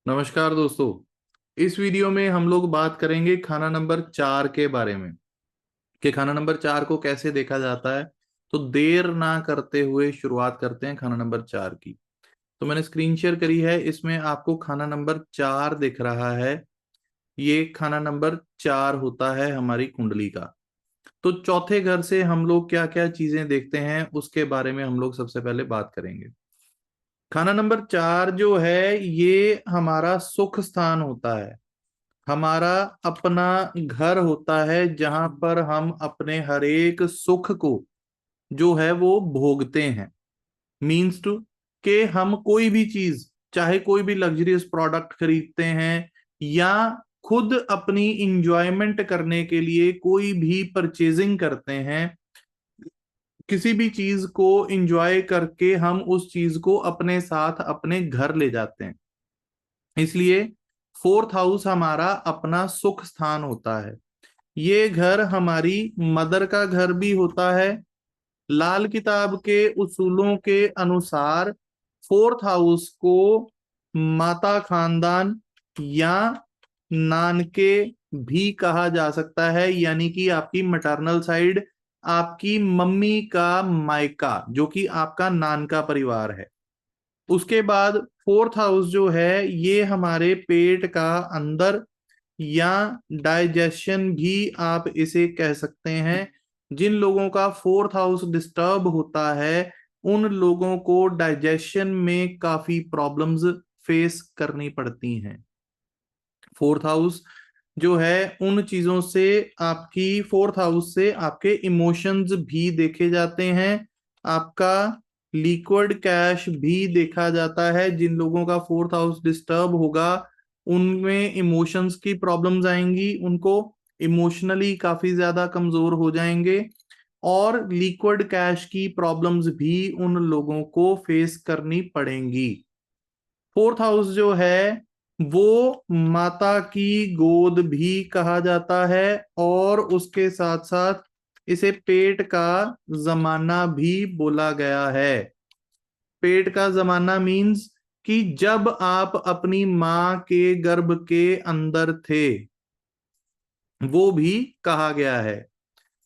नमस्कार दोस्तों। इस वीडियो में हम लोग बात करेंगे खाना नंबर 4 के बारे में कि खाना नंबर 4 को कैसे देखा जाता है। तो देर ना करते हुए शुरुआत करते हैं खाना नंबर 4 की। तो मैंने स्क्रीन शेयर करी है, इसमें आपको खाना नंबर 4 दिख रहा है। ये खाना नंबर 4 होता है हमारी कुंडली का। तो चौथे घर से हम लोग क्या क्या चीजें देखते हैं उसके बारे में हम लोग सबसे पहले बात करेंगे। खाना नंबर 4 जो है ये हमारा सुख स्थान होता है, हमारा अपना घर होता है जहां पर हम अपने हर एक सुख को जो है वो भोगते हैं। मीन्स टू कि हम कोई भी चीज, चाहे कोई भी लग्जरियस प्रोडक्ट खरीदते हैं या खुद अपनी इंजॉयमेंट करने के लिए कोई भी परचेजिंग करते हैं, किसी भी चीज को इंजॉय करके हम उस चीज को अपने साथ अपने घर ले जाते हैं। इसलिए फोर्थ हाउस हमारा अपना सुख स्थान होता है। ये घर हमारी मदर का घर भी होता है। लाल किताब के उसूलों के अनुसार फोर्थ हाउस को माता खानदान या नानके भी कहा जा सकता है, यानी कि आपकी मैटरनल साइड, आपकी मम्मी का मायका जो कि आपका नान का परिवार है। उसके बाद फोर्थ हाउस जो है ये हमारे पेट का अंदर या डाइजेशन भी आप इसे कह सकते हैं। जिन लोगों का फोर्थ हाउस डिस्टर्ब होता है उन लोगों को डाइजेशन में काफी प्रॉब्लम्स फेस करनी पड़ती हैं। फोर्थ हाउस जो है उन चीजों से, आपकी फोर्थ हाउस से आपके इमोशंस भी देखे जाते हैं, आपका लिक्विड कैश भी देखा जाता है। जिन लोगों का फोर्थ हाउस डिस्टर्ब होगा उनमें इमोशंस की प्रॉब्लम्स आएंगी, उनको इमोशनली काफी ज्यादा कमजोर हो जाएंगे और लिक्विड कैश की प्रॉब्लम्स भी उन लोगों को फेस करनी पड़ेंगी। फोर्थ हाउस जो है वो माता की गोद भी कहा जाता है और उसके साथ साथ इसे पेट का जमाना भी बोला गया है। पेट का जमाना मीन्स कि जब आप अपनी मां के गर्भ के अंदर थे, वो भी कहा गया है।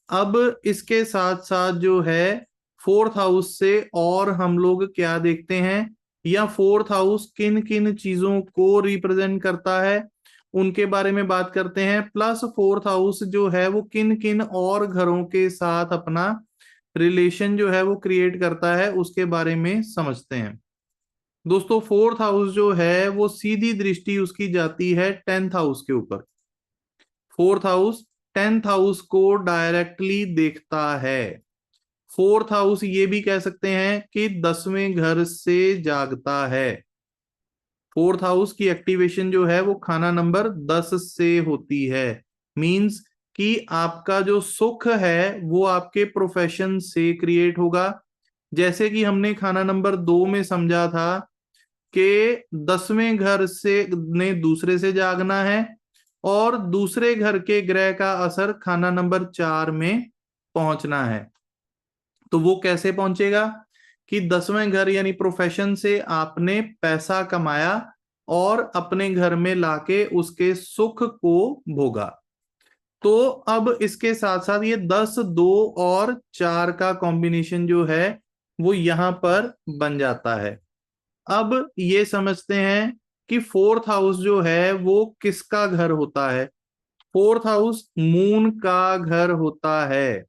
अब इसके साथ साथ जो है फोर्थ हाउस से और हम लोग क्या देखते हैं या फोर्थ हाउस किन किन चीजों को रिप्रेजेंट करता है उनके बारे में बात करते हैं। प्लस फोर्थ हाउस जो है वो किन किन और घरों के साथ अपना रिलेशन जो है वो क्रिएट करता है उसके बारे में समझते हैं। दोस्तों फोर्थ हाउस जो है वो सीधी दृष्टि उसकी जाती है 10th हाउस के ऊपर। फोर्थ हाउस 10th हाउस को डायरेक्टली देखता है। फोर्थ हाउस ये भी कह सकते हैं कि 10वें घर से जागता है। फोर्थ हाउस की एक्टिवेशन जो है वो खाना नंबर 10 से होती है। मींस कि आपका जो सुख है वो आपके प्रोफेशन से क्रिएट होगा। जैसे कि हमने खाना नंबर 2 में समझा था कि 10वें घर से ने दूसरे से जागना है और दूसरे घर के ग्रह का असर खाना नंबर 4 में पहुंचना है। तो वो कैसे पहुंचेगा कि 10वें घर यानी प्रोफेशन से आपने पैसा कमाया और अपने घर में लाके उसके सुख को भोगा। तो अब इसके साथ साथ ये 10, 2 और 4 का कॉम्बिनेशन जो है वो यहां पर बन जाता है। अब ये समझते हैं कि फोर्थ हाउस जो है वो किसका घर होता है। फोर्थ हाउस मून का घर होता है।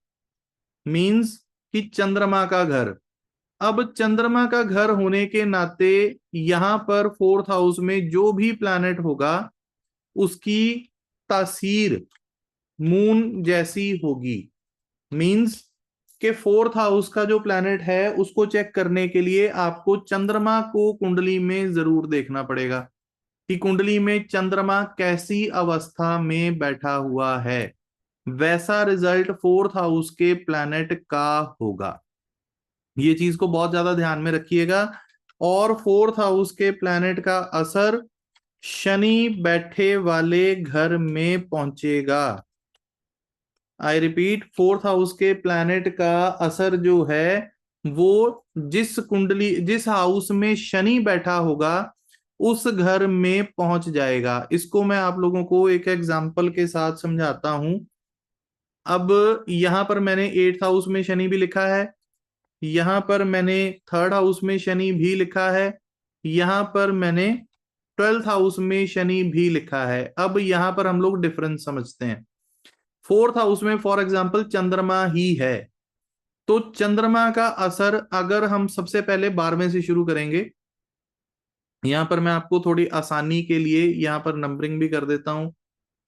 मींस कि चंद्रमा का घर। अब चंद्रमा का घर होने के नाते यहां पर फोर्थ हाउस में जो भी प्लैनेट होगा उसकी तासीर मून जैसी होगी। मींस के फोर्थ हाउस का जो प्लैनेट है उसको चेक करने के लिए आपको चंद्रमा को कुंडली में जरूर देखना पड़ेगा कि कुंडली में चंद्रमा कैसी अवस्था में बैठा हुआ है। वैसा रिजल्ट फोर्थ हाउस के प्लैनेट का होगा। ये चीज को बहुत ज्यादा ध्यान में रखिएगा। और फोर्थ हाउस के प्लैनेट का असर शनि बैठे वाले घर में पहुंचेगा। आई रिपीट, फोर्थ हाउस के प्लैनेट का असर जो है वो जिस हाउस में शनि बैठा होगा उस घर में पहुंच जाएगा। इसको मैं आप लोगों को एक एग्जाम्पल के साथ समझाता हूं। अब यहां पर मैंने 8th हाउस में शनि भी लिखा है, यहां पर मैंने 3rd हाउस में शनि भी लिखा है, यहां पर मैंने 12th हाउस में शनि भी लिखा है। अब यहां पर हम लोग डिफरेंस समझते हैं। 4th हाउस में फॉर एग्जाम्पल चंद्रमा ही है, तो चंद्रमा का असर अगर हम सबसे पहले 12वें से शुरू करेंगे, यहां पर मैं आपको थोड़ी आसानी के लिए यहां पर नंबरिंग भी कर देता हूं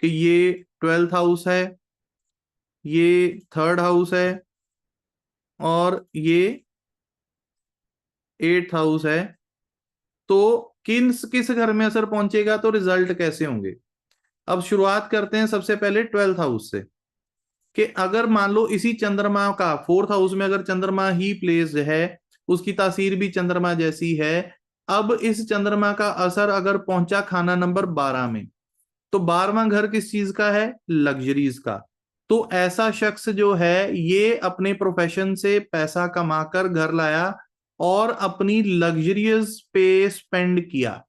कि ये 12th हाउस है, ये 3rd हाउस है, और ये 8th हाउस है। तो किस किस घर में असर पहुंचेगा, तो रिजल्ट कैसे होंगे। अब शुरुआत करते हैं सबसे पहले 12th हाउस से, कि अगर मान लो इसी चंद्रमा का 4th हाउस में अगर चंद्रमा ही प्लेस्ड है, उसकी तासीर भी चंद्रमा जैसी है। अब इस चंद्रमा का असर अगर पहुंचा खाना नंबर 12 में, तो 12वां घर किस चीज का है, लग्जरीज का। तो ऐसा शख्स जो है ये अपने प्रोफेशन से पैसा कमाकर घर लाया और अपनी लग्जरियस पे स्पेंड किया,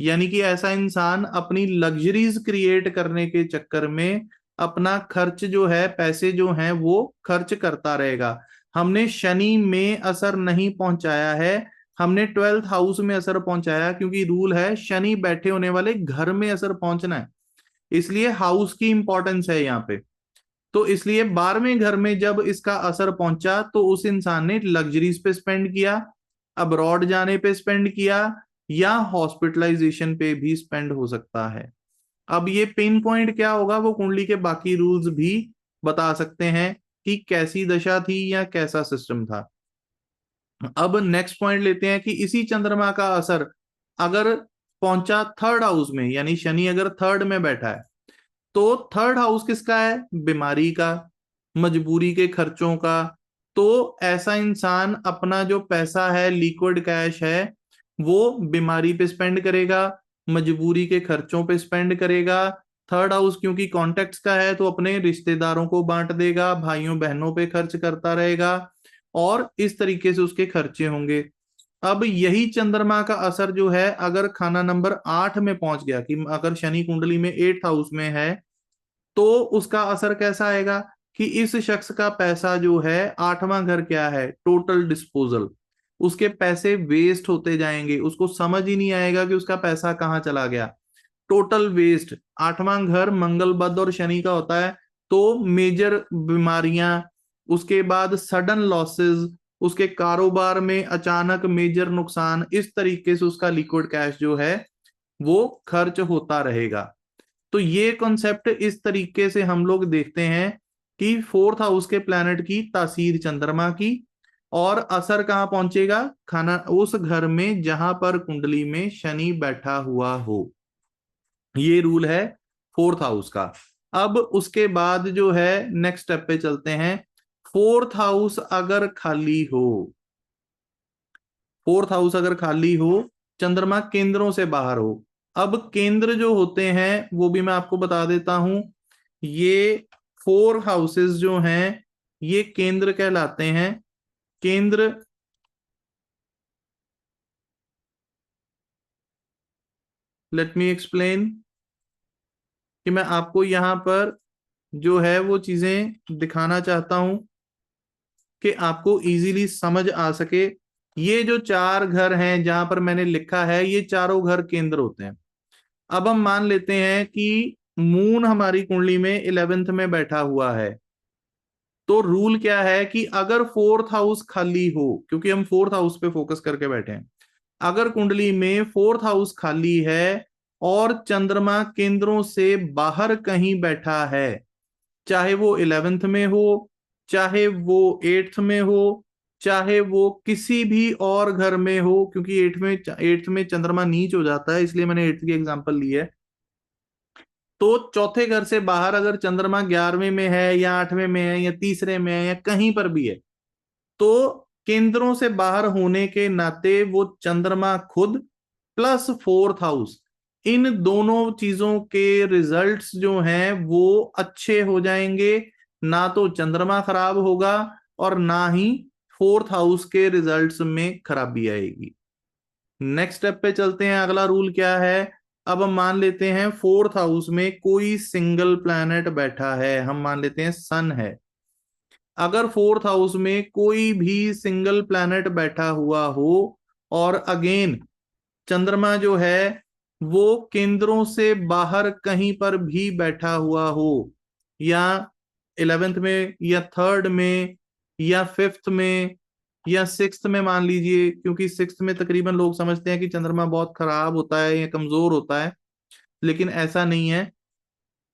यानी कि ऐसा इंसान अपनी लग्जरीज क्रिएट करने के चक्कर में अपना खर्च जो है, पैसे जो हैं वो खर्च करता रहेगा। हमने शनि में असर नहीं पहुंचाया है, हमने 12th हाउस में असर पहुंचाया, क्योंकि रूल है शनि बैठे होने वाले घर में असर पहुंचना है, इसलिए हाउस की इंपॉर्टेंस है यहाँ पे। तो इसलिए 12वें घर में जब इसका असर पहुंचा तो उस इंसान ने लग्जरीज पे स्पेंड किया, अब्रॉड जाने पे स्पेंड किया, या हॉस्पिटलाइजेशन पे भी स्पेंड हो सकता है। अब ये पिन पॉइंट क्या होगा, वो कुंडली के बाकी रूल्स भी बता सकते हैं कि कैसी दशा थी या कैसा सिस्टम था। अब नेक्स्ट पॉइंट लेते हैं कि इसी चंद्रमा का असर अगर पहुंचा 3rd हाउस में, यानी शनि अगर 3rd में बैठा है, तो 3rd हाउस किसका है, बीमारी का, मजबूरी के खर्चों का। तो ऐसा इंसान अपना जो पैसा है, लिक्विड कैश है, वो बीमारी पे स्पेंड करेगा, मजबूरी के खर्चों पे स्पेंड करेगा। 3rd हाउस क्योंकि कॉन्टेक्ट्स का है, तो अपने रिश्तेदारों को बांट देगा, भाइयों बहनों पे खर्च करता रहेगा, और इस तरीके से उसके खर्चे होंगे। अब यही चंद्रमा का असर जो है अगर खाना नंबर 8 में पहुंच गया, कि अगर शनि कुंडली में 8th हाउस में है, तो उसका असर कैसा आएगा कि इस शख्स का पैसा जो है, 8वां घर क्या है, टोटल डिस्पोजल, उसके पैसे वेस्ट होते जाएंगे, उसको समझ ही नहीं आएगा कि उसका पैसा कहाँ चला गया, टोटल वेस्ट। 8वां घर मंगल बुध और शनि का होता है, तो मेजर बीमारियां, उसके बाद सडन लॉसेस, उसके कारोबार में अचानक मेजर नुकसान, इस तरीके से उसका लिक्विड कैश जो है वो खर्च होता रहेगा। तो ये कॉन्सेप्ट इस तरीके से हम लोग देखते हैं कि 4th हाउस के प्लैनेट की तासीर चंद्रमा की, और असर कहाँ पहुंचेगा, खाना उस घर में जहां पर कुंडली में शनि बैठा हुआ हो। ये रूल है 4th हाउस का। अब उसके बाद जो है नेक्स्ट स्टेप पे चलते हैं। 4th हाउस अगर खाली हो, 4th हाउस अगर खाली हो, चंद्रमा केंद्रों से बाहर हो। अब केंद्र जो होते हैं वो भी मैं आपको बता देता हूं। ये 4 हाउसेस जो हैं ये केंद्र कहलाते हैं। केंद्र लेट मी एक्सप्लेन, कि मैं आपको यहां पर जो है वो चीजें दिखाना चाहता हूं कि आपको इजीली समझ आ सके। ये जो 4 घर हैं जहां पर मैंने लिखा है, ये चारों घर केंद्र होते हैं। अब हम मान लेते हैं कि मून हमारी कुंडली में 11th में बैठा हुआ है, तो रूल क्या है कि अगर 4th हाउस खाली हो, क्योंकि हम 4th हाउस पे फोकस करके बैठे हैं, अगर कुंडली में 4th हाउस खाली है और चंद्रमा केंद्रों से बाहर कहीं बैठा है, चाहे वो 11th में हो, चाहे वो 8th में हो, चाहे वो किसी भी और घर में हो, क्योंकि 8th में चंद्रमा नीच हो जाता है, इसलिए मैंने 8th की एग्जांपल ली है। तो चौथे घर से बाहर अगर चंद्रमा 11वें में है या 8वें में है या तीसरे में है या कहीं पर भी है, तो केंद्रों से बाहर होने के नाते वो चंद्रमा खुद प्लस 4th हाउस, इन दोनों चीजों के रिजल्ट्स जो हैं वो अच्छे हो जाएंगे। ना तो चंद्रमा खराब होगा और ना ही 4th हाउस के रिजल्ट्स में खराबी आएगी। नेक्स्ट स्टेप पे चलते हैं। अगला रूल क्या है? अब हम मान लेते हैं फोर्थ हाउस में कोई सिंगल प्लैनेट बैठा है, हम मान लेते हैं सन है। अगर फोर्थ हाउस में कोई भी सिंगल प्लैनेट बैठा हुआ हो और अगेन चंद्रमा जो है वो केंद्रों से बाहर कहीं पर भी बैठा हुआ हो, या 11th में या थर्ड में या फिफ्थ में या सिक्स्थ में मान लीजिए, क्योंकि सिक्स्थ में तकरीबन लोग समझते हैं कि चंद्रमा बहुत खराब होता है या कमजोर होता है, लेकिन ऐसा नहीं है।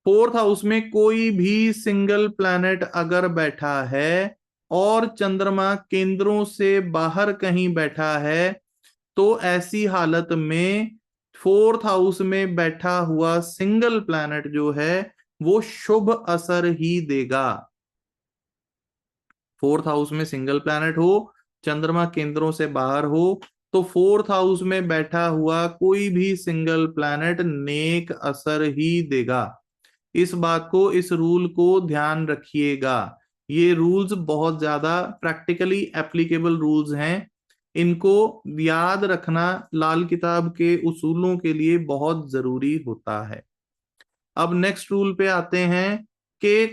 फोर्थ हाउस में कोई भी सिंगल प्लैनेट अगर बैठा है और चंद्रमा केंद्रों से बाहर कहीं बैठा है, तो ऐसी हालत में फोर्थ हाउस में बैठा हुआ सिंगल प्लैनेट जो है वो शुभ असर ही देगा। फोर्थ हाउस में सिंगल प्लैनेट हो, चंद्रमा केंद्रों से बाहर हो, तो फोर्थ हाउस में बैठा हुआ कोई भी सिंगल प्लैनेट नेक असर ही देगा। इस बात को, इस रूल को ध्यान रखिएगा। ये रूल्स बहुत ज्यादा प्रैक्टिकली एप्लीकेबल रूल्स हैं। इनको याद रखना लाल किताब के उसूलों के लिए बहुत जरूरी होता है। अब नेक्स्ट रूल पे आते हैं कि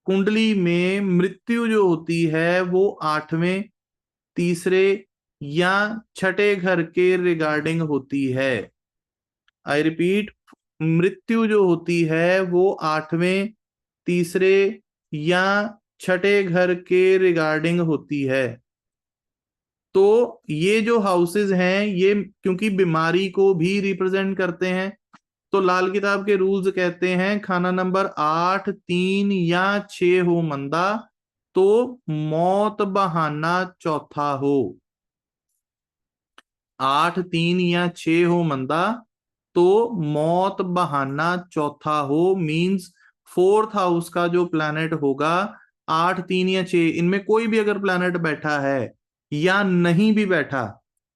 कुंडली में मृत्यु जो होती है वो आठवें, तीसरे या छठे घर के रिगार्डिंग होती है। आई रिपीट, मृत्यु जो होती है वो आठवें, तीसरे या छठे घर के रिगार्डिंग होती है। तो ये जो हाउसेस हैं ये क्योंकि बीमारी को भी रिप्रेजेंट करते हैं, तो लाल किताब के रूल्स कहते हैं खाना नंबर 8, 3 या 6 हो मंदा तो मौत बहाना चौथा हो। 8, 3 या 6 हो मंदा तो मौत बहाना चौथा हो, मींस फोर्थ हाउस का जो प्लैनेट होगा 8, 3 या 6 इनमें कोई भी अगर प्लैनेट बैठा है या नहीं भी बैठा,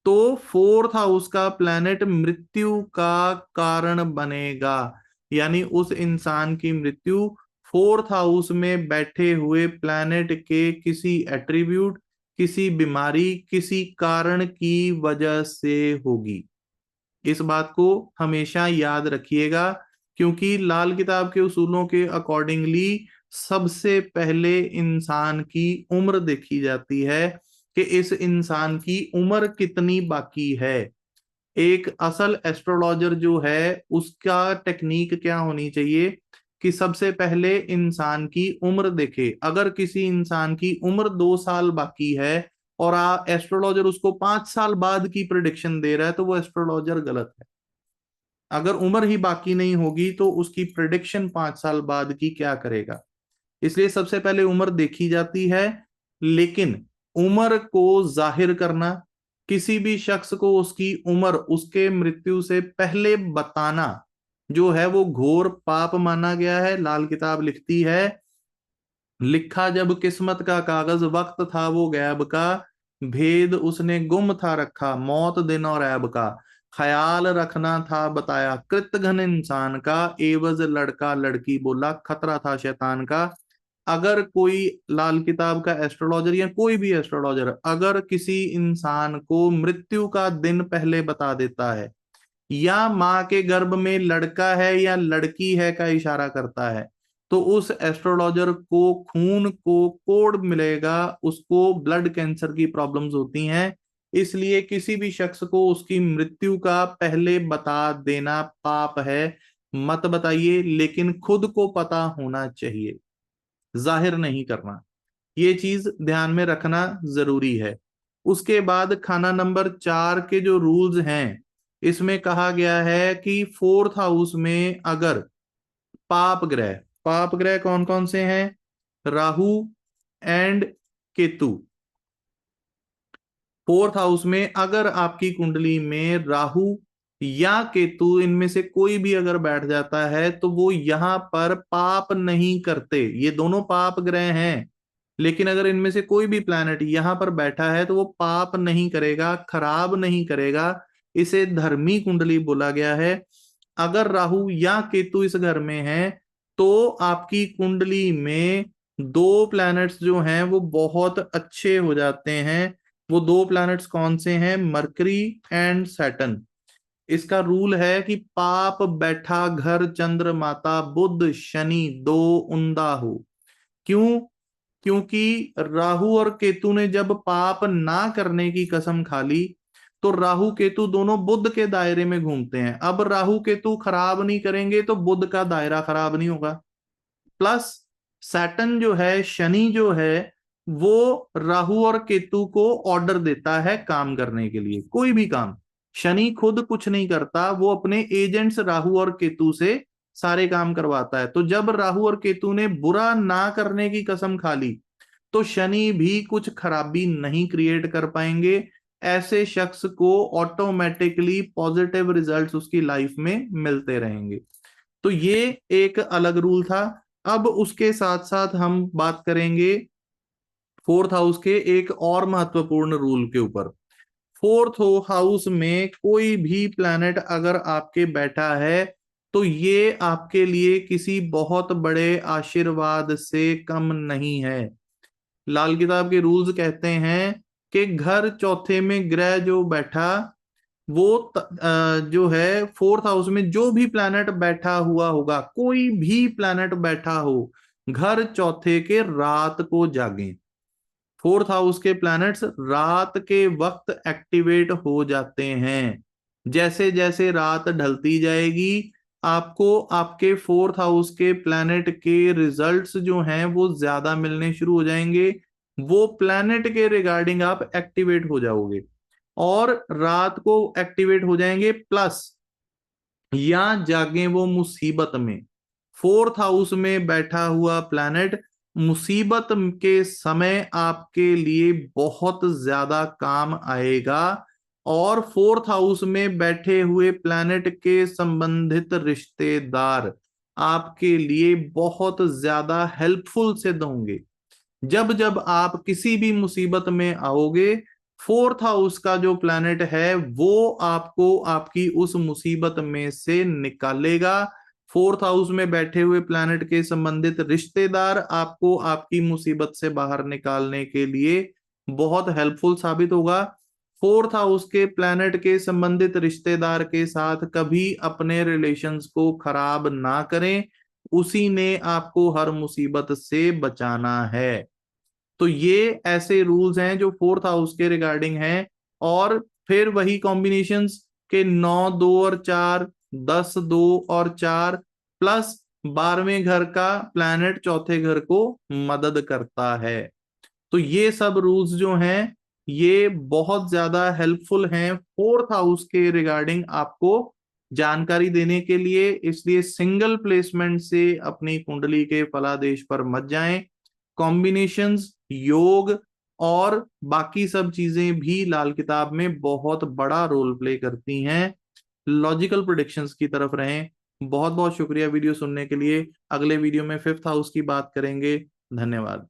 तो फोर्थ हाउस का प्लैनेट मृत्यु का कारण बनेगा। यानी उस इंसान की मृत्यु फोर्थ हाउस में बैठे हुए प्लैनेट के किसी एट्रीब्यूट, किसी बीमारी, किसी कारण की वजह से होगी। इस बात को हमेशा याद रखिएगा, क्योंकि लाल किताब के उसूलों के अकॉर्डिंगली सबसे पहले इंसान की उम्र देखी जाती है कि इस इंसान की उम्र कितनी बाकी है। एक असल एस्ट्रोलॉजर जो है उसका टेक्निक क्या होनी चाहिए कि सबसे पहले इंसान की उम्र देखे। अगर किसी इंसान की उम्र 2 साल बाकी है और एस्ट्रोलॉजर उसको 5 साल बाद की प्रिडिक्शन दे रहा है, तो वो एस्ट्रोलॉजर गलत है। अगर उम्र ही बाकी नहीं होगी तो उसकी प्रिडिक्शन 5 साल बाद की क्या करेगा। इसलिए सबसे पहले उम्र देखी जाती है, लेकिन उम्र को जाहिर करना, किसी भी शख्स को उसकी उम्र उसके मृत्यु से पहले बताना जो है वो घोर पाप माना गया है। लाल किताब लिखती है, लिखा जब किस्मत का कागज वक्त था वो गैब का, भेद उसने गुम था रखा मौत दिन और ऐब का, ख्याल रखना था बताया कृतघ्न इंसान का, एवज लड़का लड़की बोला खतरा था शैतान का। अगर कोई लाल किताब का एस्ट्रोलॉजर या कोई भी एस्ट्रोलॉजर अगर किसी इंसान को मृत्यु का दिन पहले बता देता है, या माँ के गर्भ में लड़का है या लड़की है का इशारा करता है, तो उस एस्ट्रोलॉजर को खून को कोड मिलेगा, उसको ब्लड कैंसर की प्रॉब्लम्स होती हैं। इसलिए किसी भी शख्स को उसकी मृत्यु का पहले बता देना पाप है। मत बताइए, लेकिन खुद को पता होना चाहिए, जाहिर नहीं करना। ये चीज ध्यान में रखना जरूरी है। उसके बाद खाना नंबर 4 के जो रूल्स हैं, इसमें कहा गया है कि फोर्थ हाउस में अगर पाप ग्रह, पाप ग्रह कौन कौन से हैं? Rahu and Ketu. Fourth house में अगर आपकी कुंडली में राहु या केतु इनमें से कोई भी अगर बैठ जाता है, तो वो यहां पर पाप नहीं करते। ये दोनों पाप ग्रह हैं, लेकिन अगर इनमें से कोई भी प्लैनेट यहां पर बैठा है तो वो पाप नहीं करेगा, खराब नहीं करेगा। इसे धर्मी कुंडली बोला गया है। अगर राहु या केतु इस घर में है तो आपकी कुंडली में दो प्लैनेट्स जो हैं वो बहुत अच्छे हो जाते हैं। वो दो प्लैनेट्स कौन से हैं? Mercury and Saturn. इसका रूल है कि पाप बैठा घर चंद्र माता बुध शनि दो उंदा हो। क्यों? क्योंकि राहु और केतु ने जब पाप ना करने की कसम खा ली, तो राहु केतु दोनों बुध के दायरे में घूमते हैं। अब राहु केतु खराब नहीं करेंगे तो बुध का दायरा खराब नहीं होगा। प्लस सैटर्न जो है, शनि जो है, वो राहु और केतु को ऑर्डर देता है काम करने के लिए। कोई भी काम शनि खुद कुछ नहीं करता, वो अपने एजेंट्स राहु और केतु से सारे काम करवाता है। तो जब राहु और केतु ने बुरा ना करने की कसम खा ली, तो शनि भी कुछ खराबी नहीं क्रिएट कर पाएंगे। ऐसे शख्स को ऑटोमेटिकली पॉजिटिव रिजल्ट्स उसकी लाइफ में मिलते रहेंगे। तो ये एक अलग रूल था। अब उसके साथ साथ हम बात करेंगे फोर्थ हाउस के एक और महत्वपूर्ण रूल के ऊपर। फोर्थ हाउस में कोई भी प्लैनेट अगर आपके बैठा है, तो ये आपके लिए किसी बहुत बड़े आशीर्वाद से कम नहीं है। लाल किताब के रूल्स कहते हैं कि घर चौथे में ग्रह जो बैठा, वो जो है फोर्थ हाउस में जो भी प्लैनेट बैठा हुआ होगा, कोई भी प्लैनेट बैठा हो, घर चौथे के रात को जागे। फोर्थ हाउस के प्लैनेट्स रात के वक्त एक्टिवेट हो जाते हैं। जैसे जैसे रात ढलती जाएगी, आपको आपके फोर्थ हाउस के प्लैनेट के रिजल्ट्स जो हैं वो ज्यादा मिलने शुरू हो जाएंगे। वो प्लैनेट के रिगार्डिंग आप एक्टिवेट हो जाओगे और रात को एक्टिवेट हो जाएंगे। प्लस या जागे वो मुसीबत में। फोर्थ हाउस में बैठा हुआ प्लैनेट मुसीबत के समय आपके लिए बहुत ज्यादा काम आएगा। और फोर्थ हाउस में बैठे हुए प्लैनेट के संबंधित रिश्तेदार आपके लिए बहुत ज्यादा हेल्पफुल सिद्ध होंगे। जब जब आप किसी भी मुसीबत में आओगे, फोर्थ हाउस का जो प्लैनेट है वो आपको आपकी उस मुसीबत में से निकालेगा। फोर्थ हाउस में बैठे हुए प्लैनेट के संबंधित रिश्तेदार आपको आपकी मुसीबत से बाहर निकालने के लिए बहुत हेल्पफुल साबित होगा। फोर्थ हाउस के प्लैनेट के संबंधित रिश्तेदार के साथ कभी अपने रिलेशंस को खराब ना करें, उसी ने आपको हर मुसीबत से बचाना है। तो ये ऐसे रूल्स हैं जो फोर्थ हाउस के रिगार्डिंग हैं। और फिर वही कॉम्बिनेशंस के 9 2 और 4, 10 2 और 4, प्लस 12वें घर का प्लैनेट चौथे घर को मदद करता है। तो ये सब रूल्स जो हैं ये बहुत ज्यादा हेल्पफुल हैं फोर्थ हाउस के रिगार्डिंग आपको जानकारी देने के लिए। इसलिए सिंगल प्लेसमेंट से अपनी कुंडली के फलादेश पर मत जाएं। कॉम्बिनेशंस, योग और बाकी सब चीजें भी लाल किताब में बहुत बड़ा रोल प्ले करती हैं। लॉजिकल प्रिडिक्शंस की तरफ रहें। बहुत बहुत शुक्रिया वीडियो सुनने के लिए। अगले वीडियो में फिफ्थ हाउस की बात करेंगे। धन्यवाद।